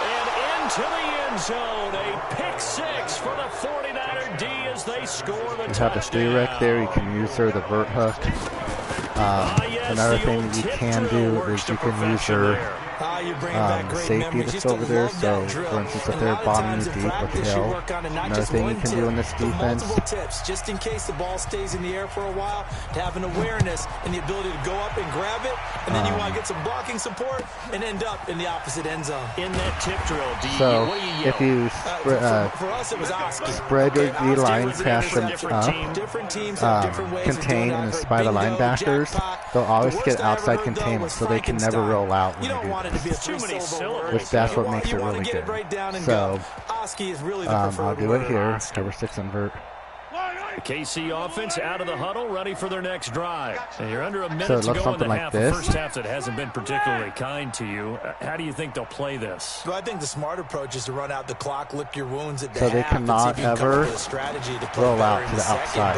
And into the end zone, a pick 6 for the 49er D as they score the touchdown. You have the redirect there, you can use the vert hook. Another thing you can do is you can use safety that's over there. So, for instance, if they're bombing you deep with Hill, another thing you can do in this defense. Tips, just in case the ball stays in the air for a while, to have an awareness and the ability to go up and grab it, and then you want to get some blocking support and end up in the opposite end zone. In that tip drill, so if you for us, it was Oski. Spread your D-line, pass them up, contain and spy the linebackers, they'll always get outside containment, so they can never roll out when you do this, which that's what makes it really good. So I'll do it here, cover 6 invert. The KC offense out of the huddle, ready for their next drive. And you're under a minute so to go in the like half. This. The first half that hasn't been particularly kind to you. How do you think they'll play this? Well, I think the smart approach is to run out the clock, lick your wounds at the so half. they cannot ever roll out to the outside.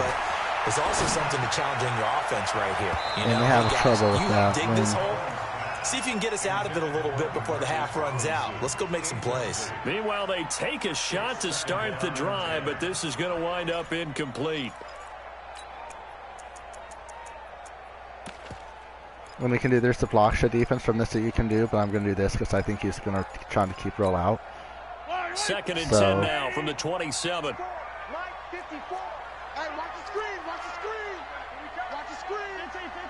There's also something to challenging your offense right here. And they have trouble with that. See if you can get us out of it a little bit before the half runs out. Let's go make some plays. Meanwhile, they take a shot to start the drive, but this is going to wind up incomplete. When we can do, there's the block shot defense from this that you can do, but I'm going to do this because I think he's going to try to keep roll out. 2nd and 10 now from the 27.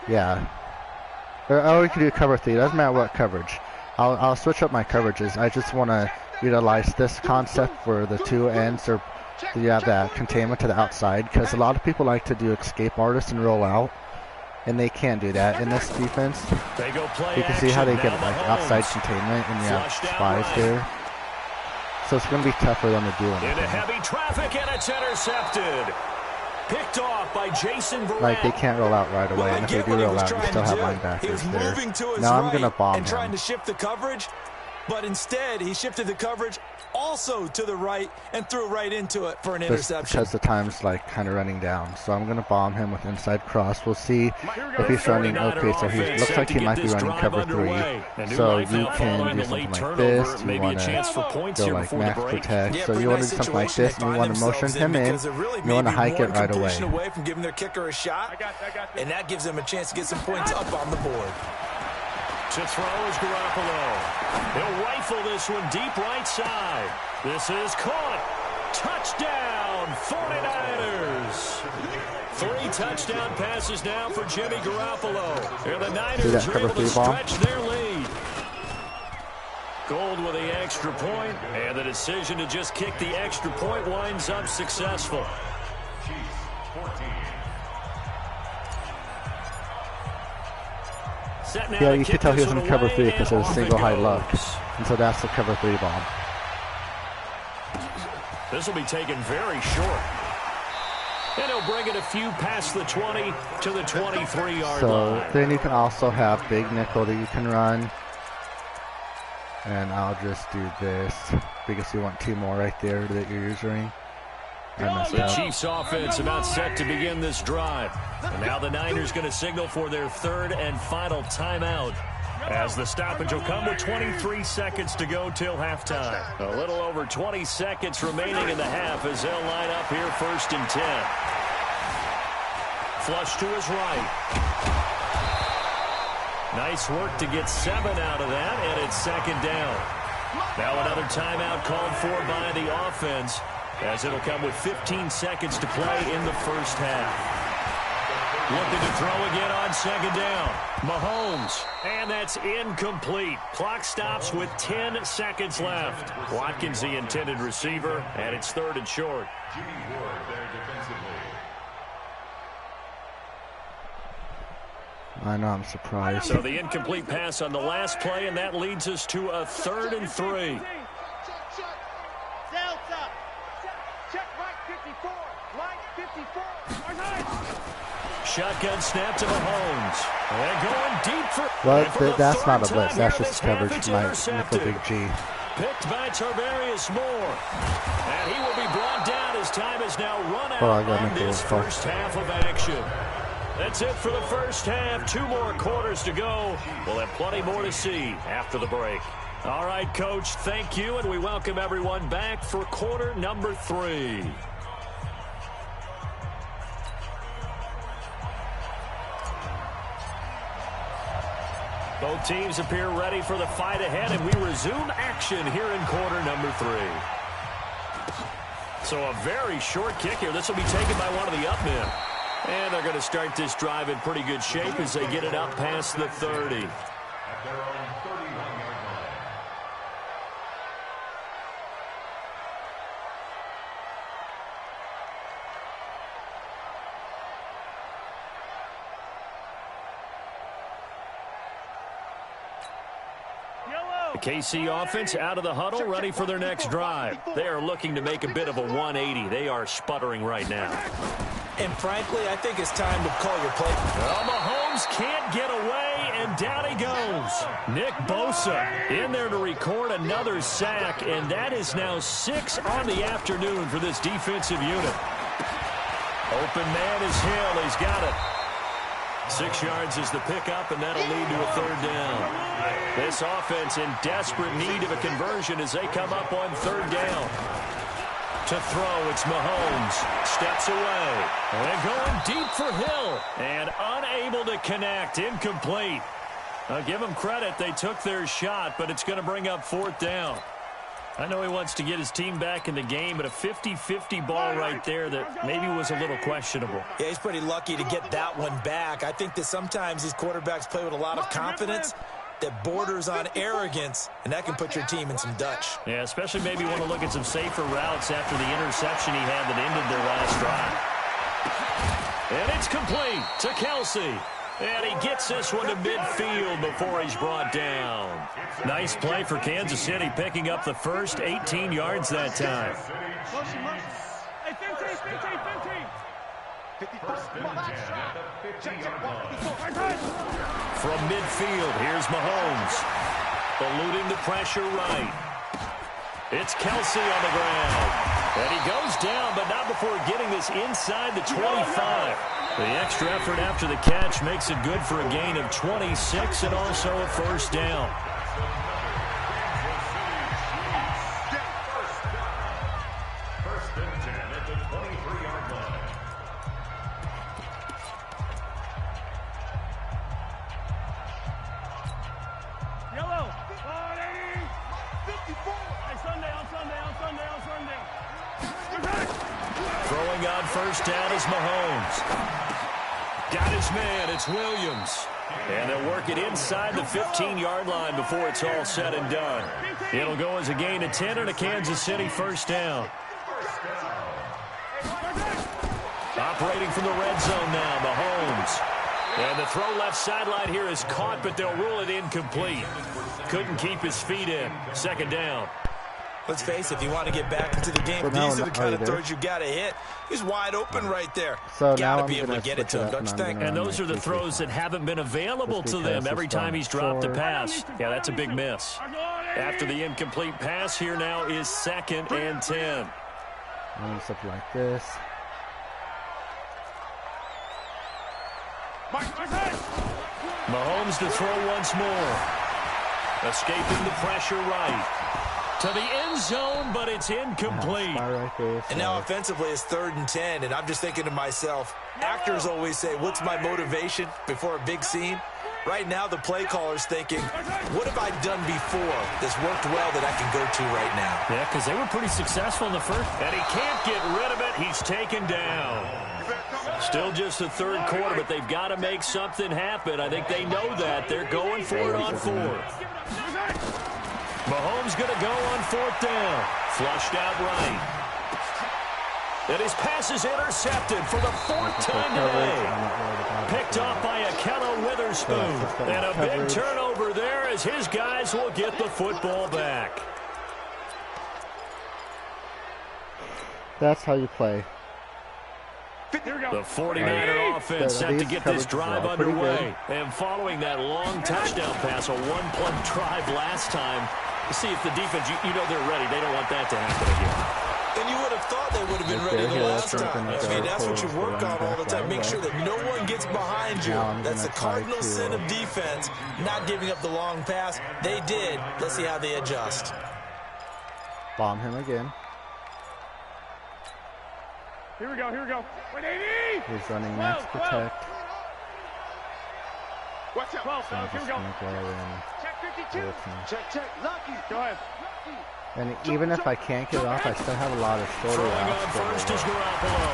Yeah. Or we can do cover 3. Doesn't matter what coverage. I'll switch up my coverages. I just want to utilize this concept where the two ends are, you have that containment to the outside, because a lot of people like to do escape artists and roll out, and they can't do that in this defense. You can see how they get like outside containment and you have spies there. So it's going to be tough for them to do anything. Into heavy traffic and it's intercepted. Picked off by Jason Verrett. Like, they can't roll out right away, and if they do roll out, you still have linebackers there. Now I'm going to bomb him. Trying to shift the coverage, but instead he shifted the coverage also to the right and threw right into it for an interception. Because the time's like kind of running down. So I'm going to bomb him with inside cross. We'll see if he's running. Okay, so he looks like he might be running cover 3. So you can do something like this. You want to go like max protect. So you want to do something like this, and you want to motion him in. You want to hike it right away. From giving their kicker a shot, and that gives them a chance to get some points up on the board. To throw is Garoppolo. He'll rifle this one deep right side. This is caught. Touchdown, 49ers. 3 touchdown passes now for Jimmy Garoppolo. And the Niners are able to stretch their lead. Gold with the extra point, and the decision to just kick the extra point winds up successful. Yeah, you could tell he was in cover 3 because it was single high look. And so that's the cover 3 bomb. This will be taken very short. And he'll bring it a few past the 20 to the 23-yard line. So then you can also have big nickel that you can run. And I'll just do this because you want 2 more right there that you're using. The Chiefs offense about set to begin this drive. And now the Niners going to signal for their 3rd and final timeout, as the stoppage will come with 23 seconds to go till halftime. A little over 20 seconds remaining in the half as they'll line up here 1st and 10. Flush to his right. Nice work to get 7 out of that, and it's 2nd down. Now another timeout called for by the offense, as it'll come with 15 seconds to play in the first half. Looking to throw again on 2nd down. Mahomes, and that's incomplete. Clock stops with 10 seconds left. Watkins, the intended receiver, and it's 3rd and short. I know, I'm surprised. So the incomplete pass on the last play, and that leads us to a 3rd and 3. Shotgun snap to Mahomes. And going deep for... Well, that's not a blitz. That's just coverage by Nickel Big G. Picked by Tarvarius Moore. And he will be brought down as time is now run out on this first half of action. That's it for the first half. 2 more quarters to go. We'll have plenty more to see after the break. All right, Coach, thank you, and we welcome everyone back for quarter number 3. Both teams appear ready for the fight ahead, and we resume action here in quarter number 3. So a very short kick here. This will be taken by one of the up men. And they're going to start this drive in pretty good shape as they get it up past the 30. At their own 31-yard line. The KC offense out of the huddle, ready for their next drive. They are looking to make a bit of a 180. They are sputtering right now. And frankly, I think it's time to call your play. Well, Mahomes can't get away, and down he goes. Nick Bosa in there to record another sack, and that is now 6 on the afternoon for this defensive unit. Open man is Hill. He's got it. 6 yards is the pickup, and that'll lead to a 3rd down. This offense in desperate need of a conversion as they come up on 3rd down. To throw, it's Mahomes. Steps away. And going deep for Hill. And unable to connect. Incomplete. I'll give them credit. They took their shot, but it's going to bring up 4th down. I know he wants to get his team back in the game, but a 50-50 ball right there that maybe was a little questionable. Yeah, he's pretty lucky to get that one back. I think that sometimes these quarterbacks play with a lot of confidence that borders on arrogance, and that can put your team in some Dutch. Yeah, especially maybe want to look at some safer routes after the interception he had that ended their last drive. And it's complete to Kelce. And he gets this one to midfield before he's brought down. Nice play for Kansas City, picking up the first 18 yards that time. Hey, 15. First and 10 at the 50-yard line. From midfield, here's Mahomes. Eluding the pressure right. It's Kelce on the ground. And he goes down, but not before getting this inside the 25. The extra effort after the catch makes it good for a gain of 26 and also a 1st down. First and 10 at the 23-yard line. Yellow. 54. Hey, Sunday. Throwing on 1st down is Mahomes. Got his man, it's Williams. And they'll work it inside the 15-yard line before it's all said and done. It'll go as a gain of 10 and a Kansas City 1st down. Operating from the red zone now, Mahomes. And the throw left sideline here is caught, but they'll rule it incomplete. Couldn't keep his feet in. 2nd down. Let's face it, if you want to get back into the game, these are the kind of throws you got to hit. He's wide open right there. So got to be able to get it to him, don't you think? And those are the throws that haven't been available to them every time he's dropped a pass. Yeah, that's a big miss. After the incomplete pass, here now is 2nd and 10. Something like this. Mahomes to throw once more. Escaping the pressure right. To the end zone, but it's incomplete. And now offensively it's 3rd and 10, and I'm just thinking to myself, actors always say, what's my motivation before a big scene? Right now the play caller's thinking, what have I done before that's worked well that I can go to right now? Yeah, because they were pretty successful in the first, and he can't get rid of it. He's taken down. Still just the 3rd quarter, but they've got to make something happen. I think they know that. They're going for it on 4th. Mahomes going to go on 4th down. Flushed out right. And his pass is intercepted for the 4th time today. Picked off by Ahkello Witherspoon. And a big turnover there as his guys will get the football back. That's how you play. The 49er offense set to get this drive underway. And following that long touchdown pass, a one-play drive last time, to see if the defense, you know they're ready. They don't want that to happen again. And you would have thought they would have been ready the last time. I mean, that's what you work on all the time. Make sure that no one gets behind you. That's the cardinal sin of defense, not giving up the long pass. They did. Let's see how they adjust. Bomb him again. Here we go. He's running max protect. Watch out. 12, So I'm fellas, here we just go. gonna go in. Check 52. Wilson. Check. Lucky. Go ahead. And even if I can't get it off, I still have a lot of shorter Throwing routes. on first is Garoppolo.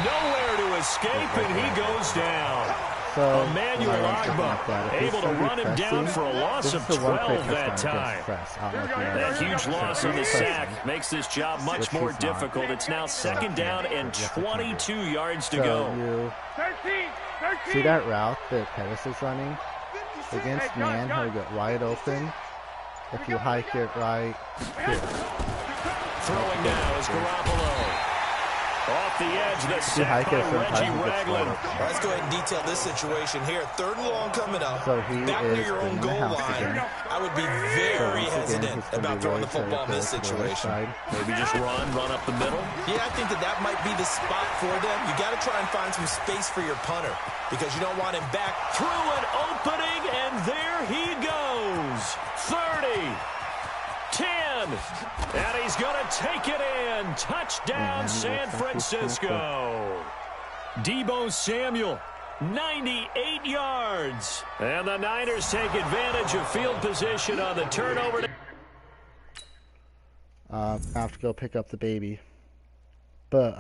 Nowhere to escape, and he goes down. So Emmanuel Agba able to run him down for a loss of 12 that time. That huge loss on the sack makes this job much more difficult. It's now 2nd down and 22 yards to go. 13. See that route that Pettis is running? Against man, he'll get wide open. If you hike it right here. Throwing now is Garoppolo. Off the edge, the sack by Reggie Ragland. Let's go ahead and detail this situation here. 3rd and long coming up. So he Back near is your own in the goal house line. again. I would be very hesitant about throwing the football in this situation. Maybe just run up the middle. Yeah, I think that might be the spot for them. You got to try and find some space for your punter because you don't want him back. Through an opening, and there he goes. 30. 10. And he's going to take it in. Touchdown, San Francisco. Deebo Samuel, 98 yards. And the Niners take advantage of field position on the turnover. I have to go pick up the baby. But,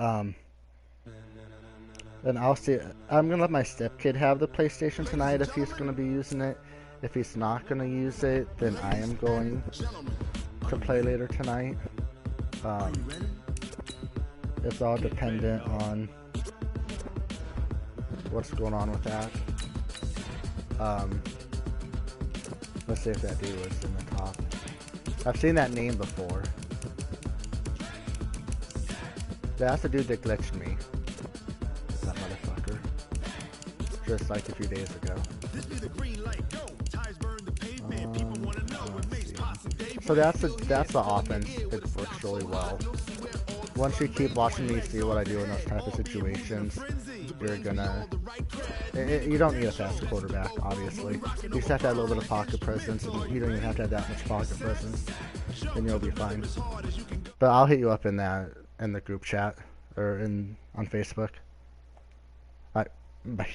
and I'll see. I'm going to let my stepkid have the PlayStation tonight if he's going to be using it. If he's not going to use it, then I am going to play later tonight. It's all dependent on what's going on with that. Let's see if that dude was in the top. I've seen that name before. That's the dude that glitched me. That motherfucker. Just like a few days ago. So that's the offense. It works really well. Once you keep watching me see what I do in those type of situations, you're gonna. You don't need a fast quarterback, obviously. You just have to have a little bit of pocket presence, and you don't even have to have that much pocket presence, and you'll be fine. But I'll hit you up in the group chat or on Facebook. Alright, bye.